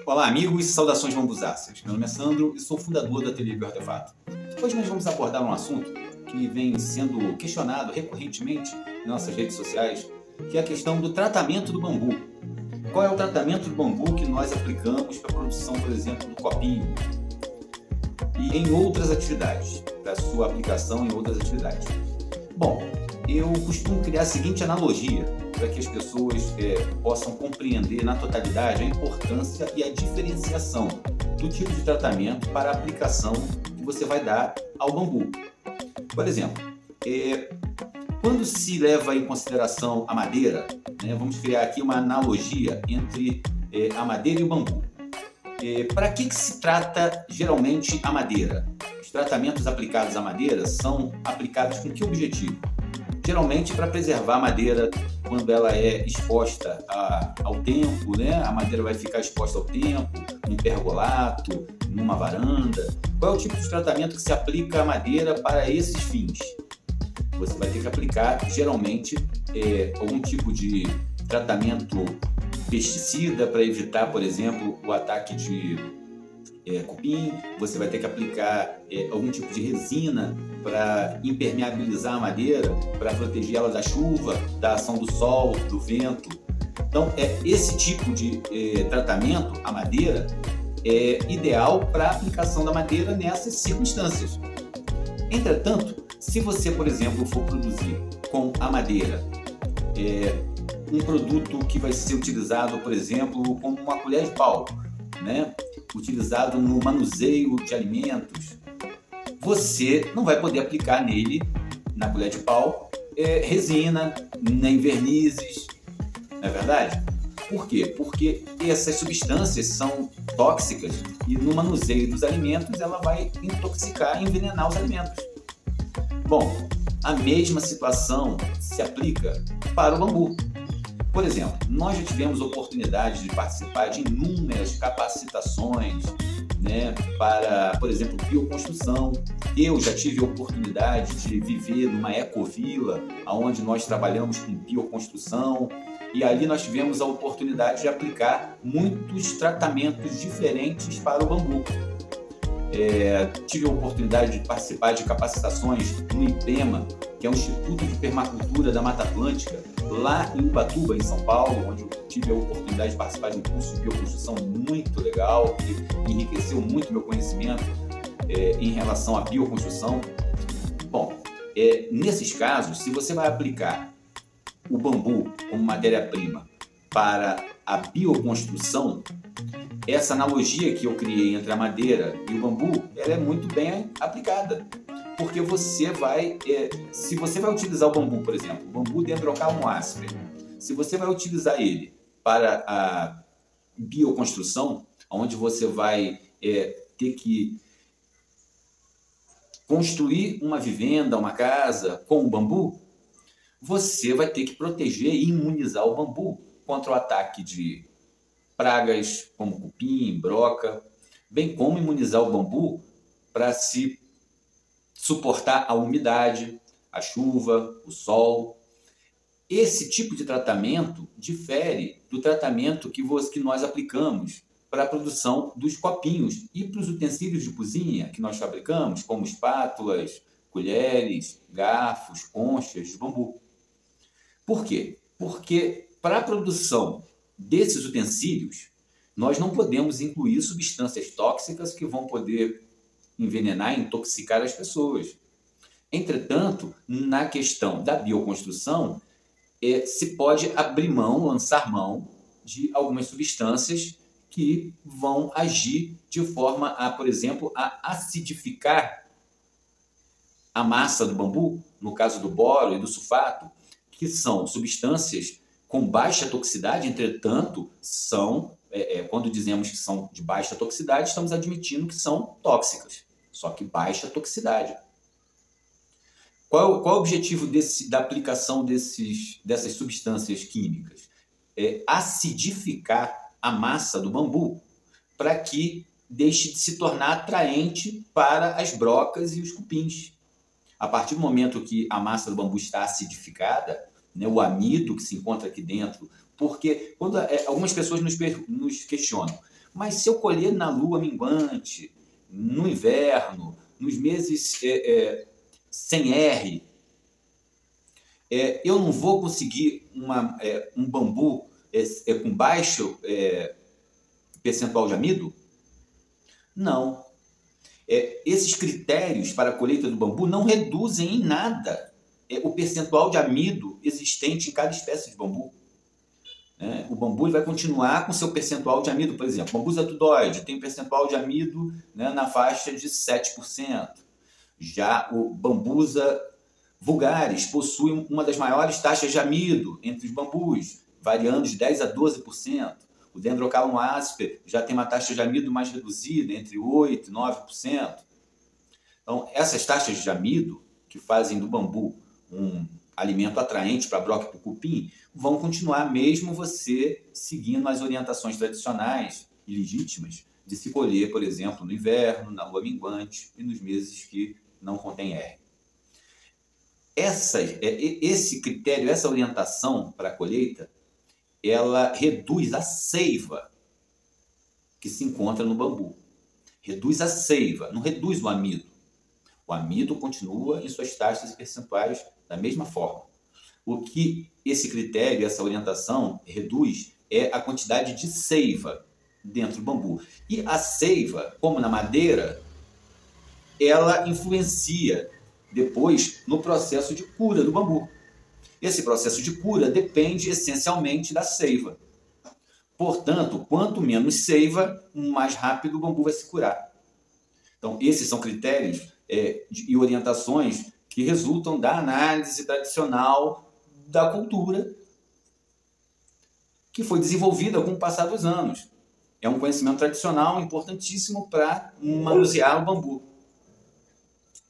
Olá, amigos, saudações bambuzáceas. Meu nome é Sandro e sou fundador da Ateliê Bioartefato. Hoje nós vamos abordar um assunto que vem sendo questionado recorrentemente em nossas redes sociais, que é a questão do tratamento do bambu. Qual é o tratamento do bambu que nós aplicamos para a produção, por exemplo, do copinho e em outras atividades, para sua aplicação em outras atividades? Bom, eu costumo criar a seguinte analogia para que as pessoas possam compreender na totalidade a importância e a diferenciação do tipo de tratamento para a aplicação que você vai dar ao bambu. Por exemplo, quando se leva em consideração a madeira, vamos criar aqui uma analogia entre a madeira e o bambu. Para que se trata geralmente a madeira? Os tratamentos aplicados à madeira são aplicados com que objetivo? Geralmente para preservar a madeira quando ela é exposta ao tempo, a madeira vai ficar exposta ao tempo, num pergolato, numa varanda. Qual é o tipo de tratamento que se aplica à madeira para esses fins? Você vai ter que aplicar, geralmente, algum tipo de tratamento pesticida para evitar, por exemplo, o ataque de cupim. Você vai ter que aplicar algum tipo de resina para impermeabilizar a madeira, para proteger ela da chuva, da ação do sol, do vento. Então, esse tipo de tratamento, a madeira, é ideal para a aplicação da madeira nessas circunstâncias. Entretanto, se você, por exemplo, for produzir com a madeira um produto que vai ser utilizado, por exemplo, como uma colher de pau, utilizado no manuseio de alimentos, você não vai poder aplicar nele, na colher de pau, resina, nem vernizes, não é verdade? Por quê? Porque essas substâncias são tóxicas e no manuseio dos alimentos ela vai intoxicar e envenenar os alimentos. Bom, a mesma situação se aplica para o bambu. Por exemplo, nós já tivemos oportunidade de participar de inúmeras capacitações, para, por exemplo, bioconstrução. Eu já tive a oportunidade de viver numa ecovila, onde nós trabalhamos com bioconstrução, e ali nós tivemos a oportunidade de aplicar muitos tratamentos diferentes para o bambu. Tive a oportunidade de participar de capacitações no IPEMA, que é o Instituto de Permacultura da Mata Atlântica, lá em Ubatuba, em São Paulo, onde eu tive a oportunidade de participar de um curso de bioconstrução muito legal, que enriqueceu muito meu conhecimento em relação à bioconstrução. Bom, nesses casos, se você vai aplicar o bambu como matéria-prima para a bioconstrução, essa analogia que eu criei entre a madeira e o bambu, ela é muito bem aplicada. Porque você vai, se você vai utilizar o bambu, por exemplo, o bambu Dendrocalum aspera, se você vai utilizar ele para a bioconstrução, onde você vai ter que construir uma vivenda, uma casa com o bambu, você vai ter que proteger e imunizar o bambu contra o ataque de pragas como cupim, broca, bem como imunizar o bambu para se suportar a umidade, a chuva, o sol. Esse tipo de tratamento difere do tratamento que nós aplicamos para a produção dos copinhos e para os utensílios de cozinha que nós fabricamos, como espátulas, colheres, garfos, conchas de bambu. Por quê? Porque para a produção desses utensílios, nós não podemos incluir substâncias tóxicas que vão poder envenenar e intoxicar as pessoas. Entretanto, na questão da bioconstrução, se pode abrir mão, lançar mão de algumas substâncias que vão agir de forma a, por exemplo, a acidificar a massa do bambu, no caso do boro e do sulfato, que são substâncias com baixa toxicidade, entretanto, quando dizemos que são de baixa toxicidade, estamos admitindo que são tóxicas, só que baixa toxicidade. Qual o objetivo da aplicação dessas substâncias químicas? Acidificar a massa do bambu para que deixe de se tornar atraente para as brocas e os cupins. A partir do momento que a massa do bambu está acidificada, né, o amido que se encontra aqui dentro, porque quando algumas pessoas nos questionam, mas se eu colher na lua minguante, no inverno, nos meses sem R, eu não vou conseguir um bambu com baixo percentual de amido? Não. Esses critérios para a colheita do bambu não reduzem em nada o percentual de amido existente em cada espécie de bambu. O bambu ele vai continuar com seu percentual de amido, por exemplo. O bambusa tudoide tem percentual de amido, né, na faixa de 7%. Já o bambusa vulgaris possui uma das maiores taxas de amido entre os bambus, variando de 10% a 12%. O Dendrocalum asper já tem uma taxa de amido mais reduzida, entre 8% e 9%. Então, essas taxas de amido, que fazem do bambu um alimento atraente para a broca e para o cupim, vão continuar mesmo você seguindo as orientações tradicionais e legítimas de se colher, por exemplo, no inverno, na lua minguante e nos meses que não contém R. Esse critério, essa orientação para a colheita, ela reduz a seiva que se encontra no bambu. Reduz a seiva, não reduz o amido. O amido continua em suas taxas e percentuais da mesma forma. O que esse critério, essa orientação reduz é a quantidade de seiva dentro do bambu. E a seiva, como na madeira, ela influencia depois no processo de cura do bambu. Esse processo de cura depende essencialmente da seiva. Portanto, quanto menos seiva, mais rápido o bambu vai se curar. Então, esses são critérios e orientações que resultam da análise tradicional da cultura que foi desenvolvida com o passar dos anos. É um conhecimento tradicional importantíssimo para manusear o bambu.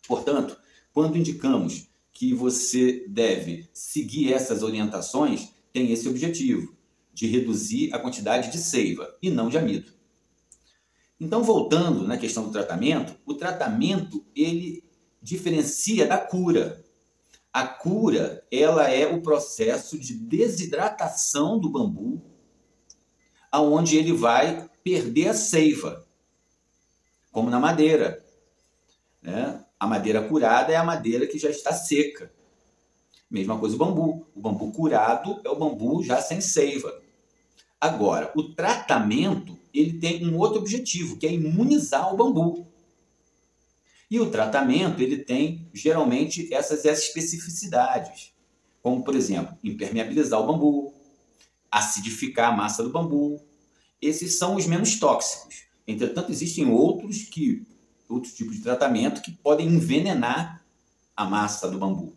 Portanto, quando indicamos que você deve seguir essas orientações, tem esse objetivo, de reduzir a quantidade de seiva e não de amido. Então, voltando na questão do tratamento, o tratamento ele diferencia da cura. A cura ela é o processo de desidratação do bambu, aonde ele vai perder a seiva, como na madeira, né? A madeira curada é a madeira que já está seca. Mesma coisa o bambu. O bambu curado é o bambu já sem seiva. Agora, o tratamento ele tem um outro objetivo, que é imunizar o bambu. E o tratamento ele tem, geralmente, essas especificidades. Como, por exemplo, impermeabilizar o bambu, acidificar a massa do bambu. Esses são os menos tóxicos. Entretanto, existem outros tipos de tratamento que podem envenenar a massa do bambu,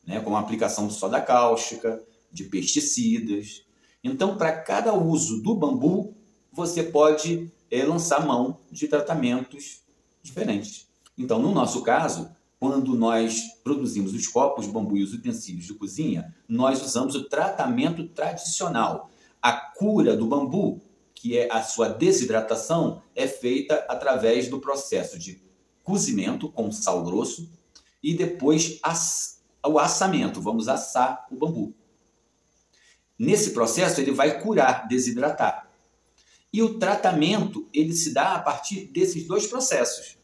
né? Como a aplicação de soda cáustica, de pesticidas. Então, para cada uso do bambu, você pode lançar mão de tratamentos diferentes. Então, no nosso caso, quando nós produzimos os copos de bambu e os utensílios de cozinha, nós usamos o tratamento tradicional. A cura do bambu, que é a sua desidratação, é feita através do processo de cozimento com sal grosso e depois o assamento. Vamos assar o bambu. Nesse processo, ele vai curar, desidratar. E o tratamento ele se dá a partir desses dois processos.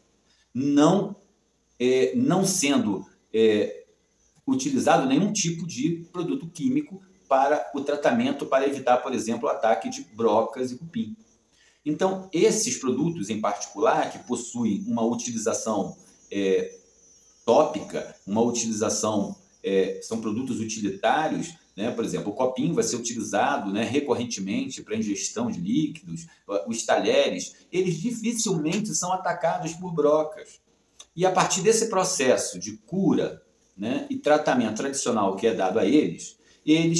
Não sendo utilizado nenhum tipo de produto químico para o tratamento, para evitar, por exemplo, o ataque de brocas e cupim. Então, esses produtos em particular, que possuem uma utilização tópica, uma utilização, são produtos utilitários, né? Por exemplo, o copinho vai ser utilizado, né, recorrentemente para ingestão de líquidos, os talheres, eles dificilmente são atacados por brocas. E a partir desse processo de cura, né, e tratamento tradicional que é dado a eles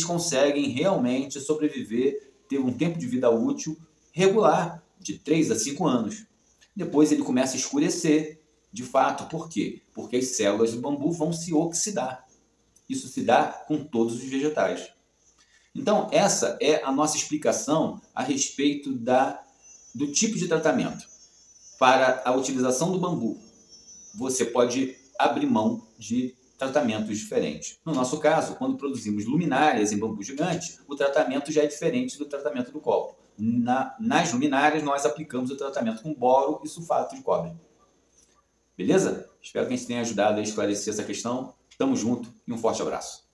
conseguem realmente sobreviver, ter um tempo de vida útil regular, de 3 a 5 anos. Depois ele começa a escurecer, de fato. Por quê? Porque as células do bambu vão se oxidar. Isso se dá com todos os vegetais. Então, essa é a nossa explicação a respeito do tipo de tratamento. Para a utilização do bambu, você pode abrir mão de tratamentos diferentes. No nosso caso, quando produzimos luminárias em bambu gigante, o tratamento já é diferente do tratamento do cobre. Nas luminárias, nós aplicamos o tratamento com boro e sulfato de cobre. Beleza? Espero que a gente tenha ajudado a esclarecer essa questão. Tamo junto e um forte abraço.